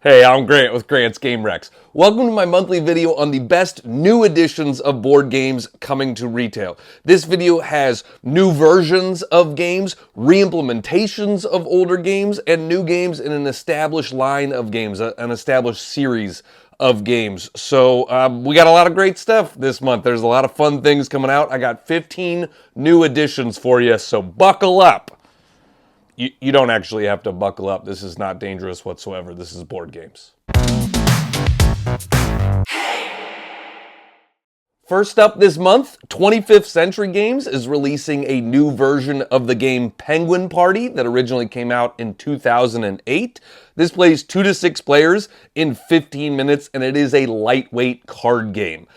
Hey, I'm Grant with Grant's Game Rex. Welcome to my monthly video on the best new editions of board games coming to retail. This video has new versions of games, re-implementations of older games, and new games in an established line of games, an established series of games. So we got a lot of great stuff this month. There's a lot of fun things coming out. I got 15 new editions for you, so buckle up. You don't actually have to buckle up. This is not dangerous whatsoever. This is board games. First up this month, 25th Century Games is releasing a new version of the game Penguin Party that originally came out in 2008. This plays 2 to 6 players in 15 minutes, and it is a lightweight card game.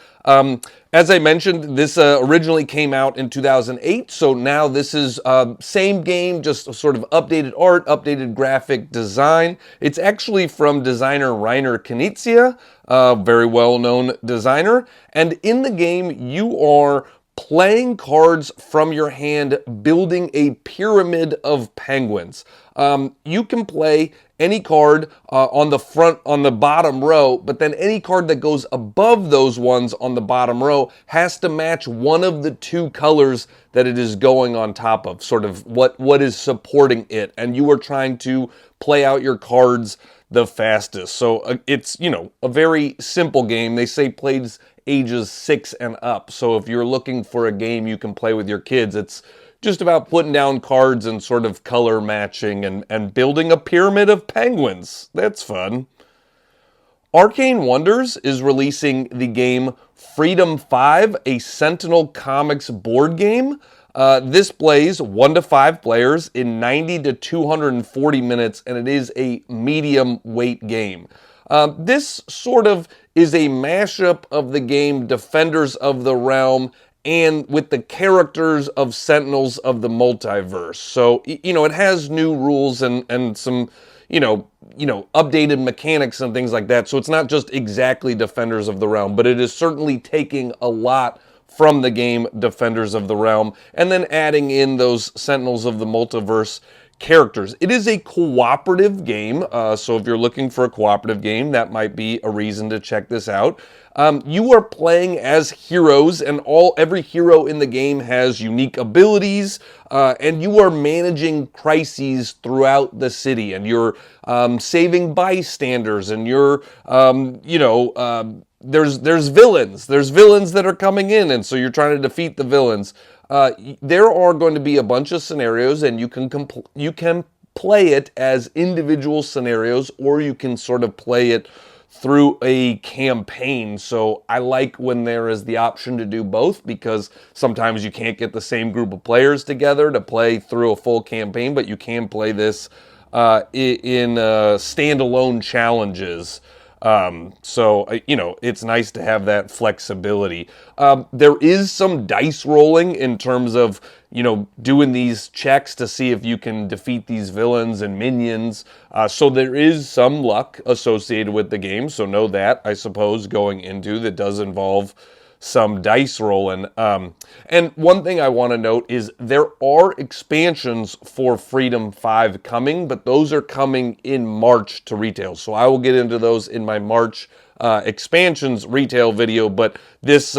As I mentioned, this originally came out in 2008, so now this is same game, just sort of updated art, updated graphic design. It's actually from designer Rainer Knizia, a very well-known designer, and in the game you are playing cards from your hand, building a pyramid of penguins. You can play any card on the bottom row, but then any card that goes above those ones on the bottom row has to match one of the two colors that it is going on top of, sort of what is supporting it, and you are trying to play out your cards the fastest. So it's, a very simple game. They say plays ages 6 and up. So if you're looking for a game you can play with your kids, it's just about putting down cards and sort of color matching and building a pyramid of penguins. That's fun. Arcane Wonders is releasing the game Freedom 5, a Sentinel Comics board game. This plays 1 to 5 players in 90 to 240 minutes, and it is a medium weight game. This sort of is a mashup of the game Defenders of the Realm and with the characters of Sentinels of the Multiverse. So, it has new rules and some, updated mechanics and things like that. So it's not just exactly Defenders of the Realm, but it is certainly taking a lot from the game Defenders of the Realm and then adding in those Sentinels of the Multiverse characters. It is a cooperative game, so if you're looking for a cooperative game, that might be a reason to check this out. You are playing as heroes, and every hero in the game has unique abilities, and you are managing crises throughout the city, and you're saving bystanders, and you're, there's villains. There's villains that are coming in, and so you're trying to defeat the villains. There are going to be a bunch of scenarios, and you can play it as individual scenarios, or you can sort of play it through a campaign. So I like when there is the option to do both, because sometimes you can't get the same group of players together to play through a full campaign, but you can play this in standalone challenges. So it's nice to have that flexibility. There is some dice rolling in terms of, doing these checks to see if you can defeat these villains and minions. So there is some luck associated with the game. So know that, I suppose, going into that does involve some dice rolling. And one thing I want to note is there are expansions for Freedom 5 coming, but those are coming in March to retail. So I will get into those in my March expansions retail video, but this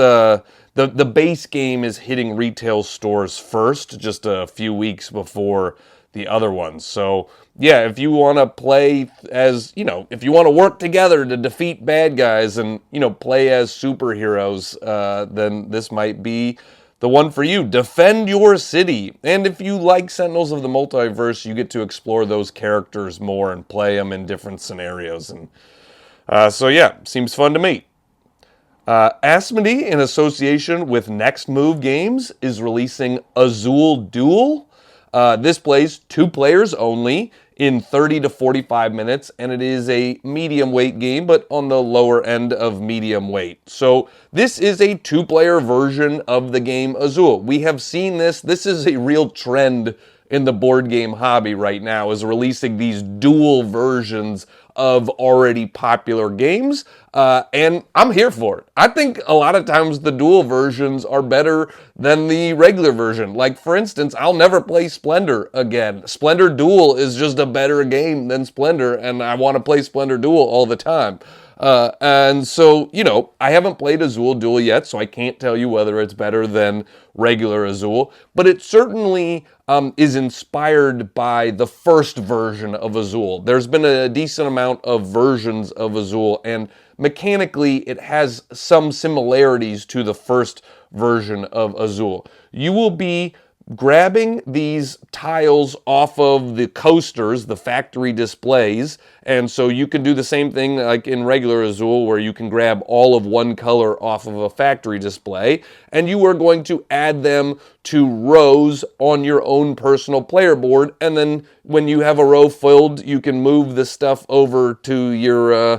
the base game is hitting retail stores first, just a few weeks before the other ones. So yeah, if you want to play as, if you want to work together to defeat bad guys and, play as superheroes, then this might be the one for you. Defend your city. And if you like Sentinels of the Multiverse, you get to explore those characters more and play them in different scenarios. And so yeah, seems fun to me. Asmodee, in association with Next Move Games, is releasing Azul Duel. This plays 2 players only in 30 to 45 minutes, and it is a medium weight game, but on the lower end of medium weight. So this is a 2-player version of the game Azul. We have seen this. This is a real trend in the board game hobby right now, is releasing these dual versions of already popular games, and I'm here for it. I think a lot of times the dual versions are better than the regular version. Like, for instance, I'll never play Splendor again. Splendor Duel is just a better game than Splendor, and I want to play Splendor Duel all the time. And so, I haven't played Azul Duel yet, so I can't tell you whether it's better than regular Azul, but it certainly is inspired by the first version of Azul. There's been a decent amount of versions of Azul, and mechanically it has some similarities to the first version of Azul. You will be grabbing these tiles off of the coasters, the factory displays, and so you can do the same thing like in regular Azul, where you can grab all of one color off of a factory display, and you are going to add them to rows on your own personal player board, and then when you have a row filled, you can move the stuff over to your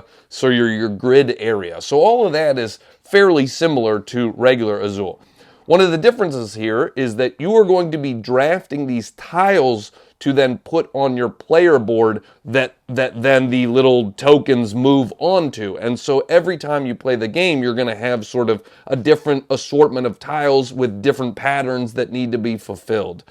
grid area. So all of that is fairly similar to regular Azul. One of the differences here is that you are going to be drafting these tiles to then put on your player board that then the little tokens move onto. And so every time you play the game, you're going to have sort of a different assortment of tiles with different patterns that need to be fulfilled.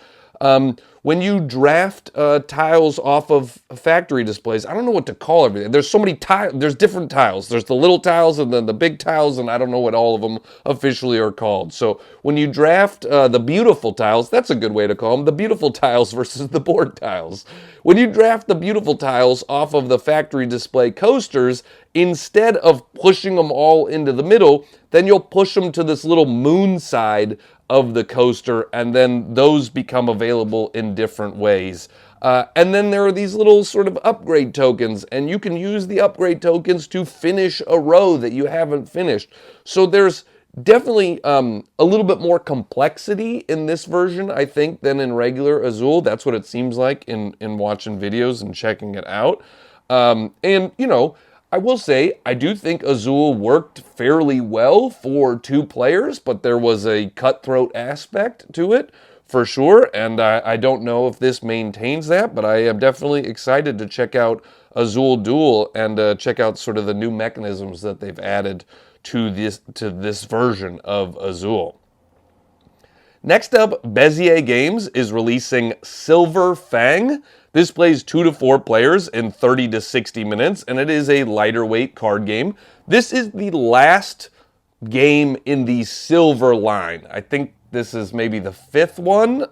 When you draft tiles off of factory displays, I don't know what to call everything. There's so many tiles. There's different tiles. There's the little tiles and then the big tiles, and I don't know what all of them officially are called. So when you draft the beautiful tiles, that's a good way to call them, the beautiful tiles versus the board tiles. When you draft the beautiful tiles off of the factory display coasters, instead of pushing them all into the middle, then you'll push them to this little moon side of the coaster, and then those become available in different ways. And then there are these little sort of upgrade tokens, and you can use the upgrade tokens to finish a row that you haven't finished. So there's definitely a little bit more complexity in this version, I think, than in regular Azul. That's what it seems like in watching videos and checking it out. I will say, I do think Azul worked fairly well for 2 players, but there was a cutthroat aspect to it, for sure, and I don't know if this maintains that, but I am definitely excited to check out Azul Duel and check out sort of the new mechanisms that they've added to this version of Azul. Next up, Bezier Games is releasing Silver Fang. This plays 2 to 4 players in 30 to 60 minutes, and it is a lighter weight card game. This is the last game in the silver line. I think this is maybe the 5th one.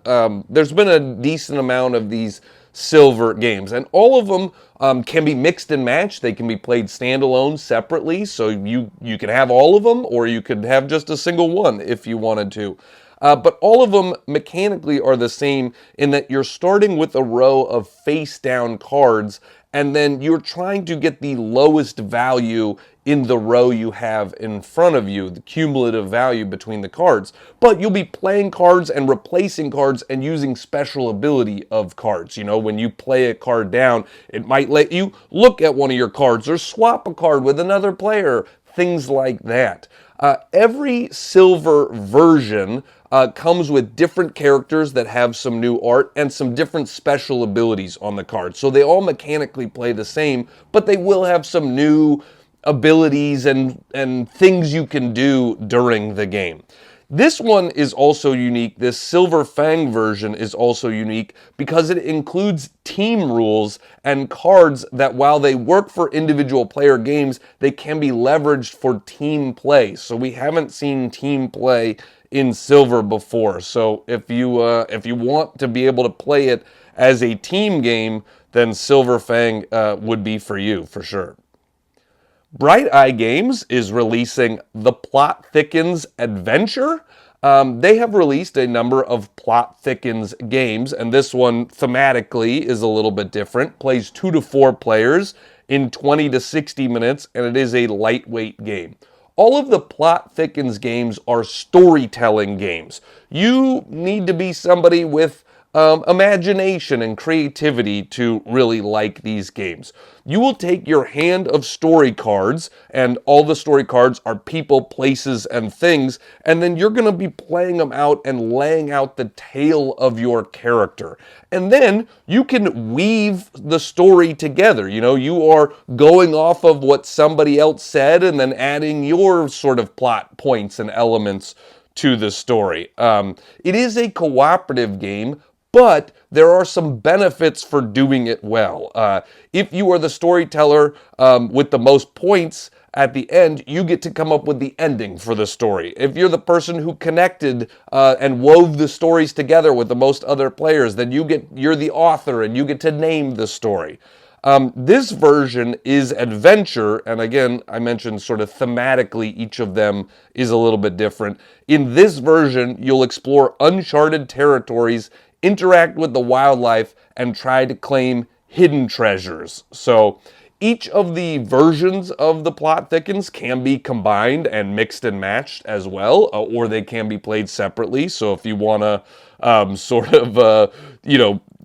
There's been a decent amount of these silver games, and all of them can be mixed and matched. They can be played standalone separately, so you can have all of them, or you could have just a single one if you wanted to. But all of them mechanically are the same in that you're starting with a row of face-down cards, and then you're trying to get the lowest value in the row you have in front of you, the cumulative value between the cards. But you'll be playing cards and replacing cards and using special ability of cards. When you play a card down, it might let you look at one of your cards or swap a card with another player, things like that. Every silver version comes with different characters that have some new art and some different special abilities on the card. So they all mechanically play the same, but they will have some new abilities and things you can do during the game. This one is also unique. This Silver Fang version is also unique because it includes team rules and cards that, while they work for individual player games, they can be leveraged for team play. So we haven't seen team play in Silver before. So if you want to be able to play it as a team game, then Silver Fang would be for you, for sure. Bright Eye Games is releasing The Plot Thickens Adventure. They have released a number of Plot Thickens games, and this one thematically is a little bit different. Plays 2 to 4 players in 20 to 60 minutes, and it is a lightweight game. All of the Plot Thickens games are storytelling games. You need to be somebody with imagination and creativity to really like these games. You will take your hand of story cards, and all the story cards are people, places, and things, and then you're going to be playing them out and laying out the tale of your character. And then you can weave the story together. You know, you are going off of what somebody else said and then adding your sort of plot points and elements to the story. It is a cooperative game, but there are some benefits for doing it well. If you are the storyteller with the most points at the end, you get to come up with the ending for the story. If you're the person who connected and wove the stories together with the most other players, then you're the author and you get to name the story. This version is adventure, and again, I mentioned sort of thematically each of them is a little bit different. In this version, you'll explore uncharted territories, interact with the wildlife, and try to claim hidden treasures. So each of the versions of the plot thickens can be combined and mixed and matched as well, or they can be played separately. So if you want to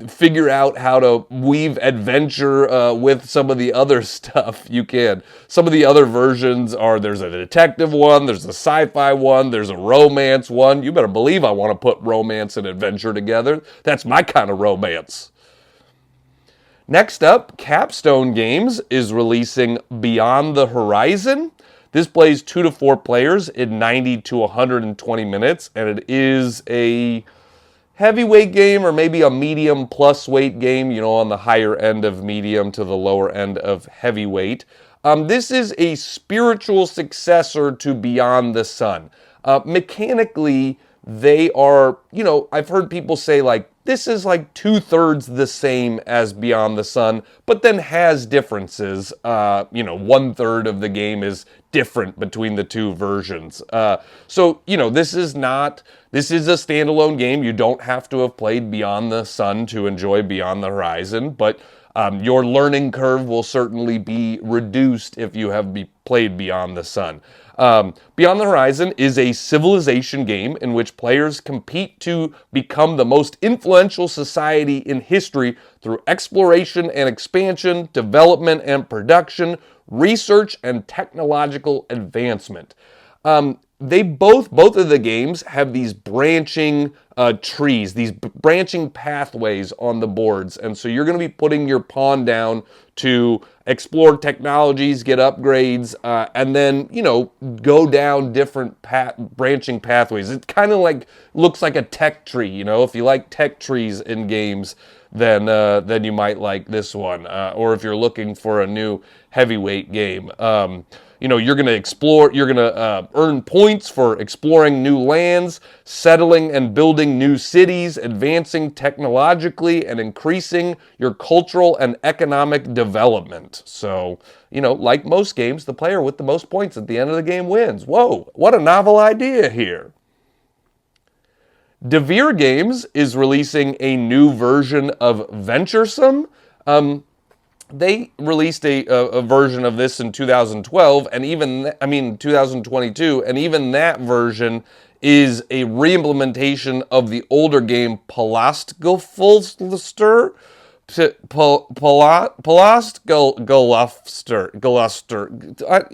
figure out how to weave adventure with some of the other stuff, you can. Some of the other versions there's a detective one, there's a sci-fi one, there's a romance one. You better believe I want to put romance and adventure together. That's my kind of romance. Next up, Capstone Games is releasing Beyond the Horizon. This plays 2 to 4 players in 90 to 120 minutes, and it is a heavyweight game or maybe a medium plus weight game, you know, on the higher end of medium to the lower end of heavyweight. This is a spiritual successor to Beyond the Sun. Mechanically, they are, you know, I've heard people say like, this is like 2/3 the same as Beyond the Sun, but then has differences. 1/3 of the game is different between the two versions. So, you know, this is a standalone game. You don't have to have played Beyond the Sun to enjoy Beyond the Horizon, but your learning curve will certainly be reduced if you have played Beyond the Sun. Beyond the Horizon is a civilization game in which players compete to become the most influential society in history through exploration and expansion, development and production, research and technological advancement. Both of the games have these branching trees, these branching pathways on the boards, and so you're going to be putting your pawn down to explore technologies, get upgrades, and then, you know, go down different branching pathways. It kind of looks like a tech tree, you know. If you like tech trees in games, then you might like this one. Or if you're looking for a new heavyweight game, you're going to explore, you're going to earn points for exploring new lands, settling and building new cities, advancing technologically, and increasing your cultural and economic development. So, you know, like most games, the player with the most points at the end of the game wins. Whoa, what a novel idea here. Devere Games is releasing a new version of Venturesome. They released a version of this in 2012, and 2022, and even that version is a reimplementation of the older game Palastgolfster.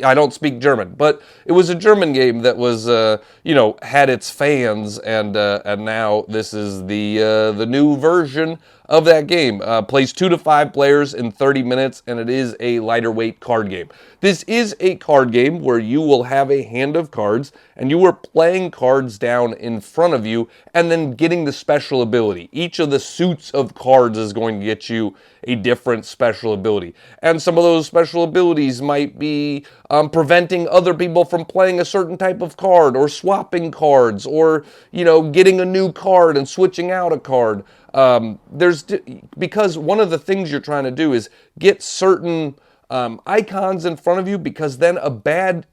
I don't speak German, but it was a German game that was, had its fans, and now this is the new version of that game. Plays 2 to 5 players in 30 minutes, and it is a lighter weight card game. This is a card game where you will have a hand of cards, and you are playing cards down in front of you, and then getting the special ability. Each of the suits of cards is going to get you a different special ability. And some of those special abilities might be preventing other people from playing a certain type of card, or swapping cards, or, you know, getting a new card and switching out a card. Because one of the things you're trying to do is get certain icons in front of you, because then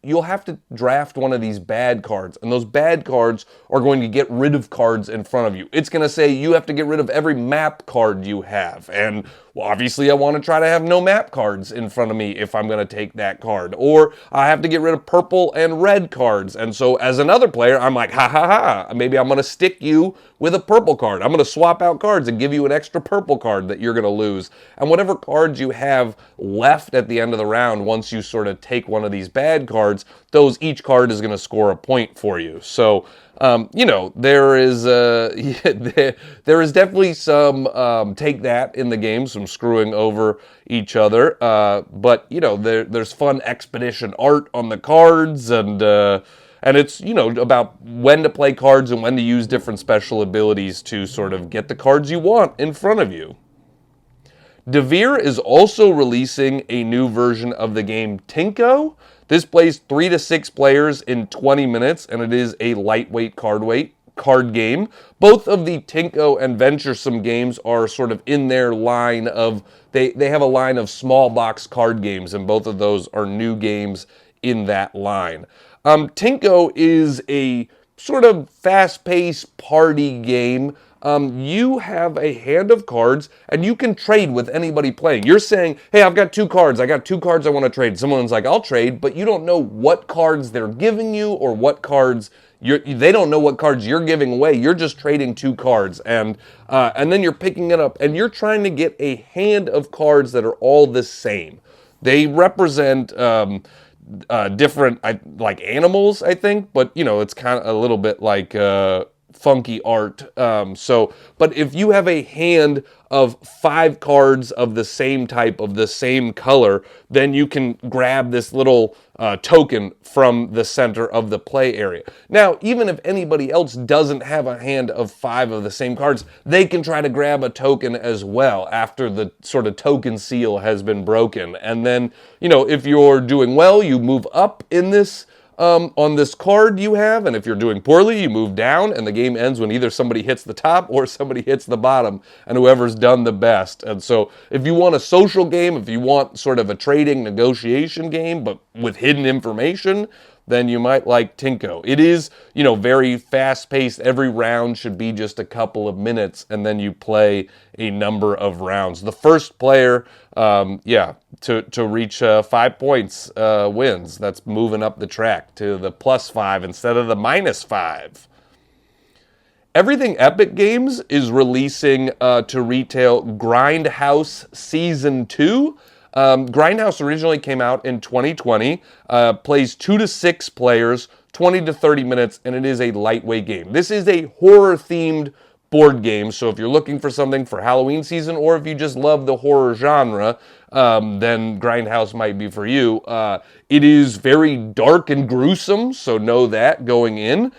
you'll have to draft one of these bad cards, and those bad cards are going to get rid of cards in front of you. It's going to say you have to get rid of every map card you have, and well, obviously I want to try to have no map cards in front of me if I'm going to take that card, or I have to get rid of purple and red cards, and so as another player, I'm like, ha ha ha, maybe I'm going to stick you with a purple card. I'm going to swap out cards and give you an extra purple card that you're going to lose. And whatever cards you have left at the end of the round, once you sort of take one of these bad cards, each card is going to score a point for you. So, you know, there is definitely some take that in the game, some screwing over each other. But, you know, there's fun expedition art on the cards, and it's, you know, about when to play cards and when to use different special abilities to sort of get the cards you want in front of you. Devere is also releasing a new version of the game Tinco. This plays 3 to 6 players in 20 minutes, and it is a lightweight card game. Both of the Tinco and Venturesome games are sort of in their line of, they have a line of small box card games, and both of those are new games in that line. Tinco is a sort of fast-paced party game. You have a hand of cards, and you can trade with anybody playing. You're saying, hey, I've got 2 cards. I got 2 cards I want to trade. Someone's like, I'll trade, but you don't know what cards they're giving you or what cards they don't know what cards you're giving away. You're just trading 2 cards, and then you're picking it up, and you're trying to get a hand of cards that are all the same. They represent different, like animals, I think, but, you know, it's kind of a little bit like funky art. But if you have a hand of 5 cards of the same type, of the same color, then you can grab this little token from the center of the play area. Now, even if anybody else doesn't have a hand of 5 of the same cards, they can try to grab a token as well after the sort of token seal has been broken. And then, you know, if you're doing well, you move up in this on this card you have, and if you're doing poorly, you move down, and the game ends when either somebody hits the top or somebody hits the bottom, and whoever's done the best. And so if you want a social game, if you want sort of a trading negotiation game, but with hidden information, then you might like Tinco. It is, you know, very fast-paced. Every round should be just a couple of minutes, and then you play a number of rounds. The first player, to reach 5 points wins. That's moving up the track to the +5 instead of the -5. Everything Epic Games is releasing to retail Grindhouse Season 2. Grindhouse originally came out in 2020, plays 2 to 6 players, 20 to 30 minutes, and it is a lightweight game. This is a horror-themed board game, so if you're looking for something for Halloween season, or if you just love the horror genre, then Grindhouse might be for you. It is very dark and gruesome, so know that going in.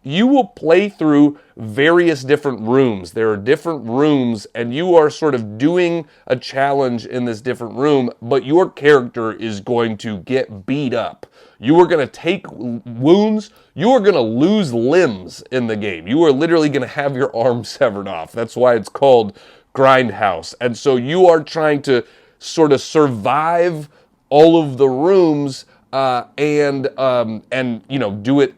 You will play through various different rooms. There are different rooms, and you are sort of doing a challenge in this different room, but your character is going to get beat up. You are going to take wounds. You are going to lose limbs in the game. You are literally going to have your arm severed off. That's why it's called Grindhouse. And so you are trying to sort of survive all of the rooms and you know, do it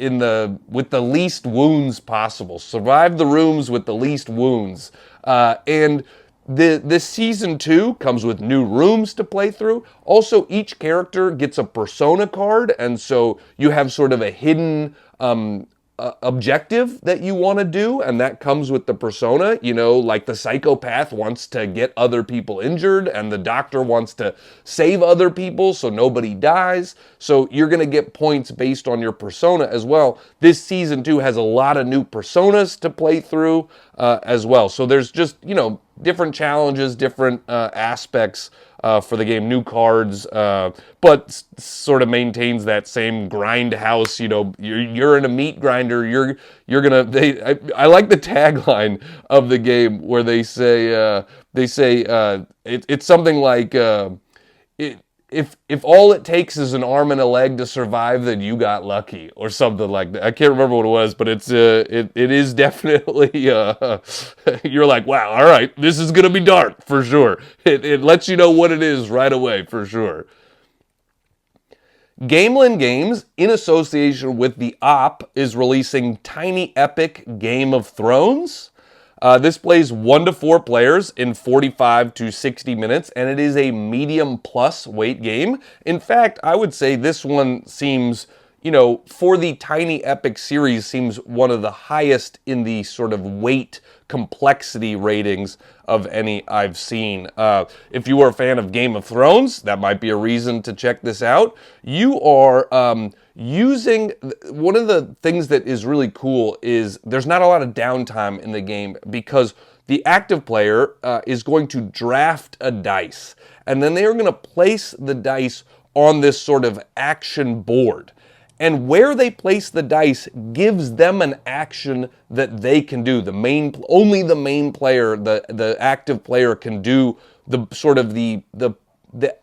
with the least wounds possible. Survive the rooms with the least wounds. And this season 2 comes with new rooms to play through. Also, each character gets a persona card, and so you have sort of a hidden objective that you want to do, and that comes with the persona. You know, like the psychopath wants to get other people injured, and the doctor wants to save other people so nobody dies. So you're going to get points based on your persona as well. This season 2 has a lot of new personas to play through as well. So there's just, you know, different challenges, different aspects for the game, new cards, but sort of maintains that same Grindhouse. You know, you're in a meat grinder. You're gonna. I like the tagline of the game where they say it's something like if all it takes is an arm and a leg to survive, then you got lucky, or something like that. I can't remember what it was, but it is definitely you're like, wow, all right, this is gonna be dark for sure. It lets you know what it is right away for sure. Gamelin Games, in association with the Op, is releasing Tiny Epic Game of Thrones. This plays 1 to 4 players in 45 to 60 minutes, and it is a medium plus weight game. In fact, I would say this one seems for the Tiny Epic series, seems one of the highest in the sort of weight complexity ratings of any I've seen. If you are a fan of Game of Thrones, that might be a reason to check this out. You are using, one of the things that is really cool is there's not a lot of downtime in the game, because the active player is going to draft a dice, and then they are going to place the dice on this sort of action board. And where they place the dice gives them an action that they can do. Only the main player, the active player, can do the sort of the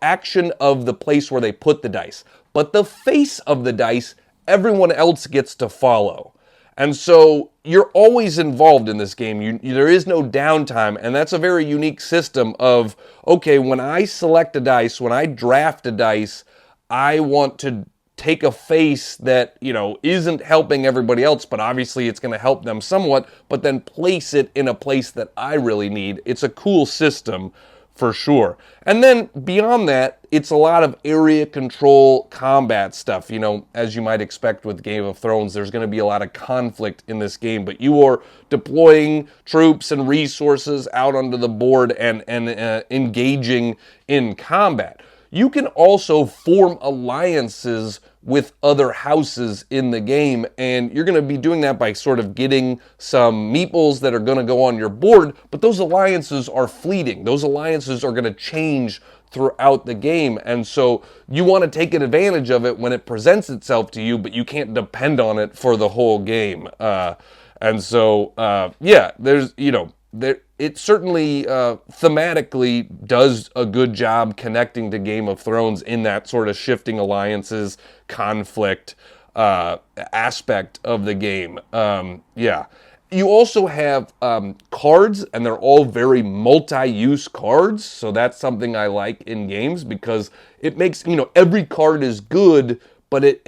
action of the place where they put the dice. But the face of the dice, everyone else gets to follow. And so you're always involved in this game. There is no downtime, and that's a very unique system of, okay, when I select a dice, when I draft a dice, I want to take a face that, isn't helping everybody else, but obviously it's going to help them somewhat, but then place it in a place that I really need. It's a cool system for sure. And then beyond that, it's a lot of area control combat stuff. As you might expect with Game of Thrones, there's going to be a lot of conflict in this game, but you are deploying troops and resources out onto the board and engaging in combat. You can also form alliances with other houses in the game, and you're going to be doing that by sort of getting some meeples that are going to go on your board, but those alliances are fleeting. Those alliances are going to change throughout the game, and so you want to take advantage of it when it presents itself to you, but you can't depend on it for the whole game. It certainly thematically does a good job connecting to Game of Thrones in that sort of shifting alliances, conflict aspect of the game. You also have cards, and they're all very multi-use cards, so that's something I like in games, because it makes, every card is good, but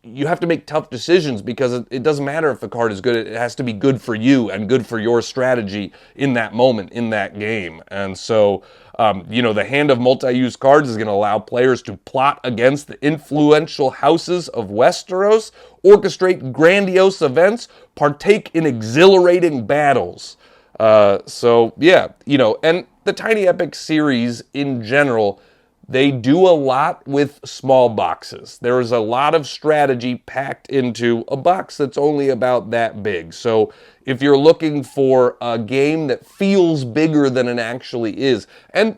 you have to make tough decisions, because it doesn't matter if the card is good. It has to be good for you and good for your strategy in that moment, in that game. And so, the hand of multi-use cards is going to allow players to plot against the influential houses of Westeros, orchestrate grandiose events, partake in exhilarating battles. And the Tiny Epic series in general, they do a lot with small boxes. There is a lot of strategy packed into a box that's only about that big. So if you're looking for a game that feels bigger than it actually is, and,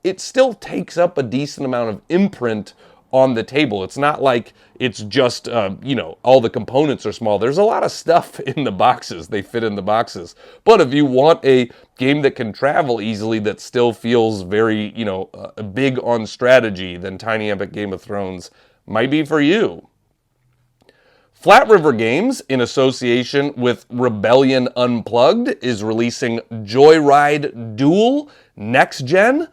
it still takes up a decent amount of imprint on the table. It's not like it's just, all the components are small. There's a lot of stuff in the boxes. They fit in the boxes. But if you want a game that can travel easily, that still feels very, big on strategy, then Tiny Epic Game of Thrones might be for you. Flat River Games, in association with Rebellion Unplugged, is releasing Joyride Duel Next Gen.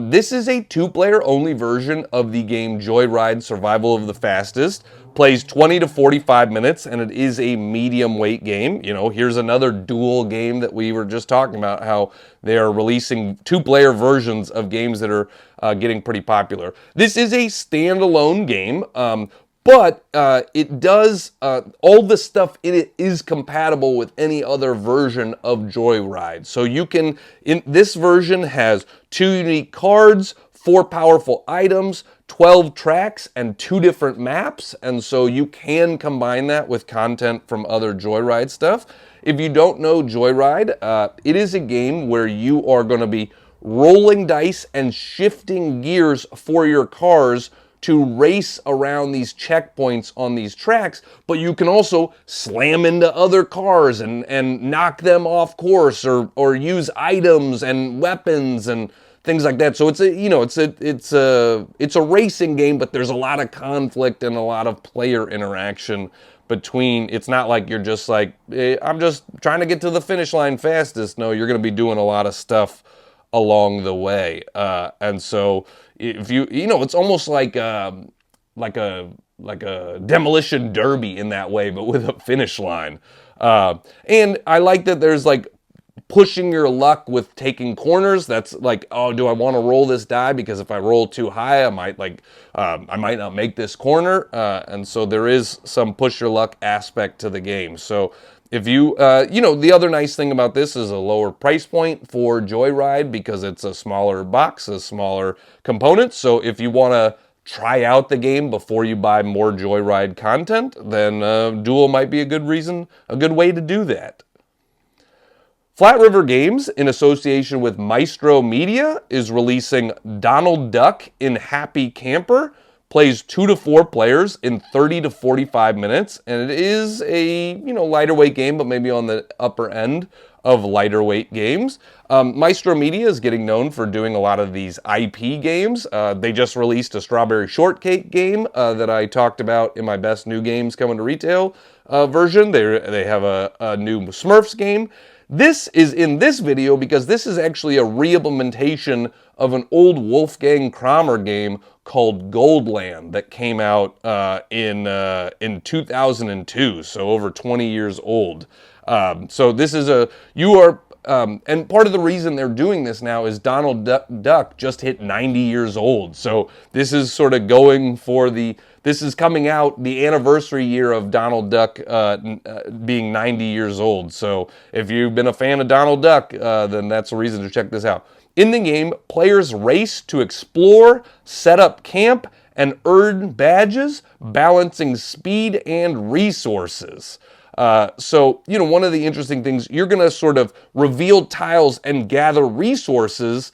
This is a two-player only version of the game Joyride Survival of the Fastest. Plays 20 to 45 minutes, and it is a medium weight game. Here's another duel game that we were just talking about, how they are releasing two-player versions of games that are getting pretty popular. This is a standalone game, but it does, all the stuff in it is compatible with any other version of Joyride. So this version has 2 unique cards, 4 powerful items, 12 tracks, and 2 different maps. And so you can combine that with content from other Joyride stuff. If you don't know Joyride, it is a game where you are going to be rolling dice and shifting gears for your cars to race around these checkpoints on these tracks, but you can also slam into other cars and knock them off course, or use items and weapons and things like that. So it's a racing game, but there's a lot of conflict and a lot of player interaction between. It's not like you're just like, hey, I'm just trying to get to the finish line fastest. No, you're going to be doing a lot of stuff along the way, and so if it's almost like a demolition derby in that way, but with a finish line. And I like that there's like pushing your luck with taking corners. That's like, oh, do I want to roll this die? Because if I roll too high, I might not make this corner. And so there is some push your luck aspect to the game. So if you, the other nice thing about this is a lower price point for Joyride because it's a smaller box, a smaller component. So if you want to try out the game before you buy more Joyride content, then Duel might be a good way to do that. Flat River Games, in association with Maestro Media, is releasing Donald Duck in Happy Camper. Plays 2 to 4 players in 30 to 45 minutes, and it is a lighter weight game, but maybe on the upper end of lighter weight games. Maestro Media is getting known for doing a lot of these IP games. They just released a Strawberry Shortcake game that I talked about in my Best New Games Coming to Retail version. They have a new Smurfs game. This is in this video because this is actually a re-implementation of an old Wolfgang Kramer game called Goldland that came out in 2002, so over 20 years old. So this is and part of the reason they're doing this now is Donald Duck just hit 90 years old. So this is sort of this is coming out the anniversary year of Donald Duck being 90 years old. So if you've been a fan of Donald Duck, then that's a reason to check this out. In the game, players race to explore, set up camp, and earn badges, balancing speed and resources. So, one of the interesting things, you're going to sort of reveal tiles and gather resources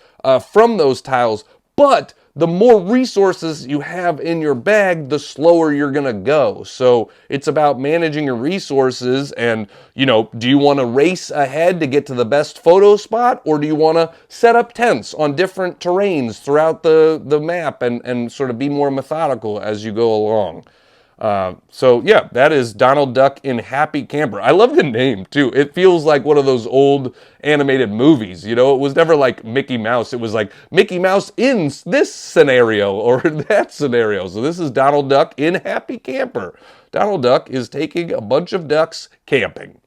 from those tiles, but the more resources you have in your bag, the slower you're going to go. So it's about managing your resources and, do you want to race ahead to get to the best photo spot, or do you want to set up tents on different terrains throughout the map and sort of be more methodical as you go along? So yeah, that is Donald Duck in Happy Camper. I love the name too. It feels like one of those old animated movies, it was never like Mickey Mouse. It was like Mickey Mouse in this scenario or that scenario. So this is Donald Duck in Happy Camper. Donald Duck is taking a bunch of ducks camping.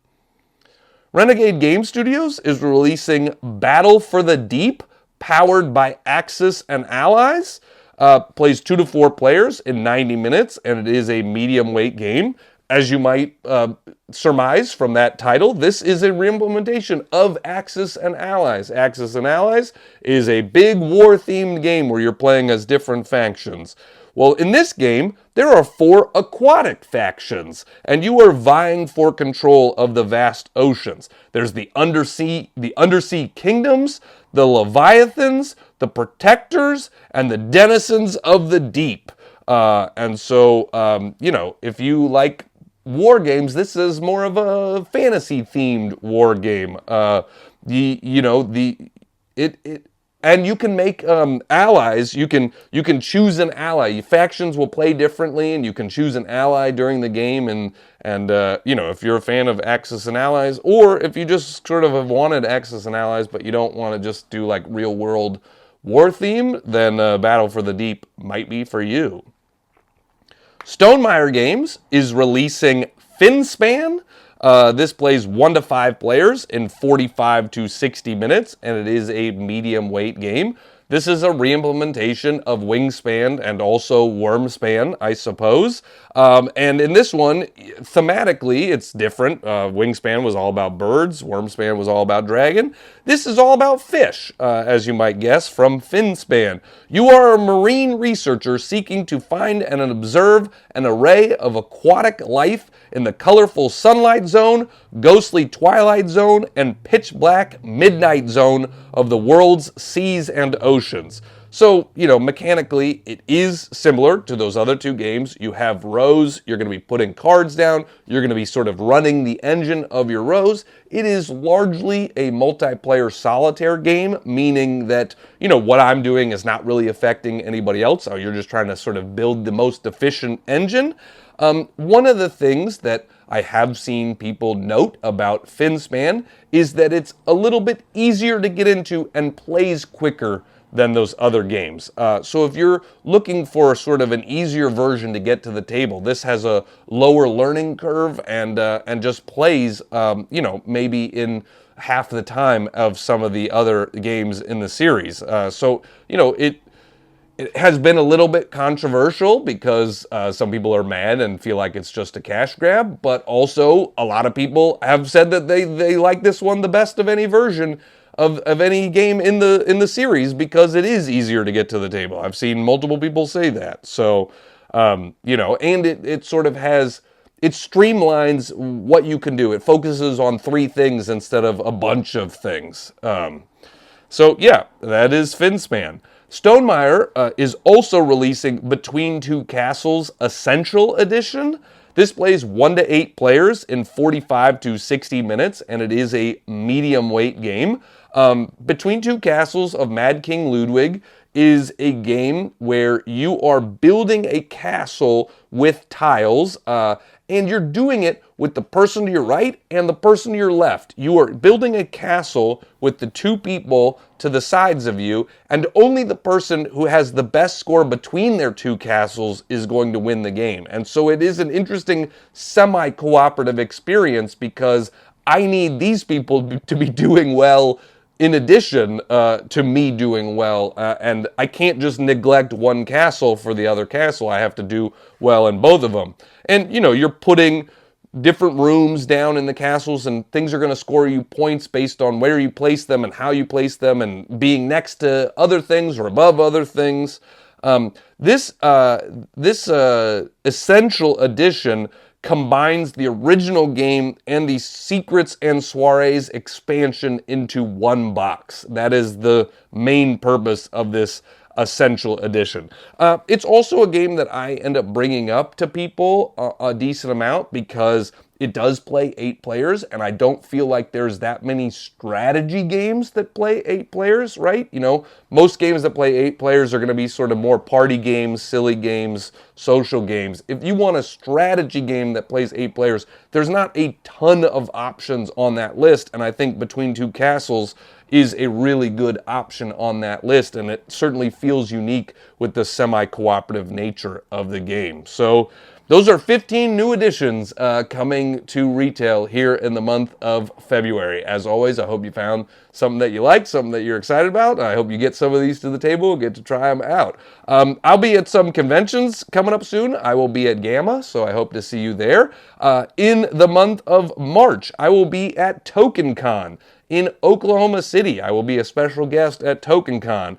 Renegade Game Studios is releasing Battle for the Deep, powered by Axis and Allies. Plays 2 to 4 players in 90 minutes, and it is a medium weight game. As you might surmise from that title, this is a reimplementation of Axis and Allies. Axis and Allies is a big war-themed game where you're playing as different factions. Well, in this game, there are 4 aquatic factions, and you are vying for control of the vast oceans. There's the undersea kingdoms, the Leviathans, the Protectors, and the Denizens of the Deep. And so, if you like war games, this is more of a fantasy-themed war game. And you can make allies. You can choose an ally. Factions will play differently, and you can choose an ally during the game. And if you're a fan of Axis and Allies, or if you just sort of have wanted Axis and Allies, but you don't want to just do like real world war theme, then Battle for the Deep might be for you. Stonemaier Games is releasing Finspan. This plays 1 to 5 players in 45 to 60 minutes, and it is a medium weight game. This is a reimplementation of Wingspan and also Wormspan, I suppose. And in this one, thematically, it's different. Wingspan was all about birds. Wormspan was all about dragon. This is all about fish, as you might guess, from Finspan. You are a marine researcher seeking to find and observe an array of aquatic life in the colorful sunlight zone, ghostly twilight zone, and pitch black midnight zone of the world's seas and oceans. So, mechanically, it is similar to those other 2 games. You have rows, you're going to be putting cards down, you're going to be sort of running the engine of your rows. It is largely a multiplayer solitaire game, meaning that, what I'm doing is not really affecting anybody else. So you're just trying to sort of build the most efficient engine. One of the things that I have seen people note about Finspan is that it's a little bit easier to get into and plays quicker than those other games. So if you're looking for sort of an easier version to get to the table, this has a lower learning curve and just plays, maybe in half the time of some of the other games in the series. So, it has been a little bit controversial because some people are mad and feel like it's just a cash grab, but also a lot of people have said that they like this one the best of any version of any game in the series because it is easier to get to the table. I've seen multiple people say that. So, and it sort of has, it streamlines what you can do. It focuses on 3 things instead of a bunch of things. So yeah, that is Finspan. Stonemaier is also releasing Between Two Castles Essential Edition. This plays 1 to 8 players in 45 to 60 minutes, and it is a medium weight game. Between Two Castles of Mad King Ludwig is a game where you are building a castle with tiles, and you're doing it with the person to your right and the person to your left. You are building a castle with the 2 people to the sides of you, and only the person who has the best score between their 2 castles is going to win the game. And so it is an interesting semi-cooperative experience because I need these people to be doing well in addition to me doing well, and I can't just neglect one castle for the other castle. I have to do well in both of them. And, you're putting different rooms down in the castles, and things are going to score you points based on where you place them and how you place them and being next to other things or above other things. This Essential Edition combines the original game and the Secrets and Soirees expansion into one box. That is the main purpose of this Essential Edition. It's also a game that I end up bringing up to people a decent amount because it does play 8 players, and I don't feel like there's that many strategy games that play 8 players, right? Most games that play 8 players are going to be sort of more party games, silly games, social games. If you want a strategy game that plays 8 players, there's not a ton of options on that list, and I think Between Two Castles is a really good option on that list, and it certainly feels unique with the semi-cooperative nature of the game. So those are 15 new additions coming to retail here in the month of February. As always, I hope you found something that you like, something that you're excited about. I hope you get some of these to the table and get to try them out. I'll be at some conventions coming up soon. I will be at Gamma, so I hope to see you there. In the month of March, I will be at TokenCon in Oklahoma City. I will be a special guest at TokenCon,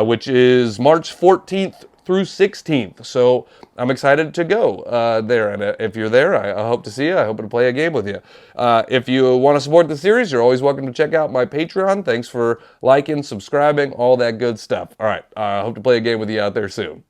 which is March 14th through 16th. So I'm excited to go there. And if you're there, I hope to see you. I hope to play a game with you. If you want to support the series, you're always welcome to check out my Patreon. Thanks for liking, subscribing, all that good stuff. All right. I hope to play a game with you out there soon.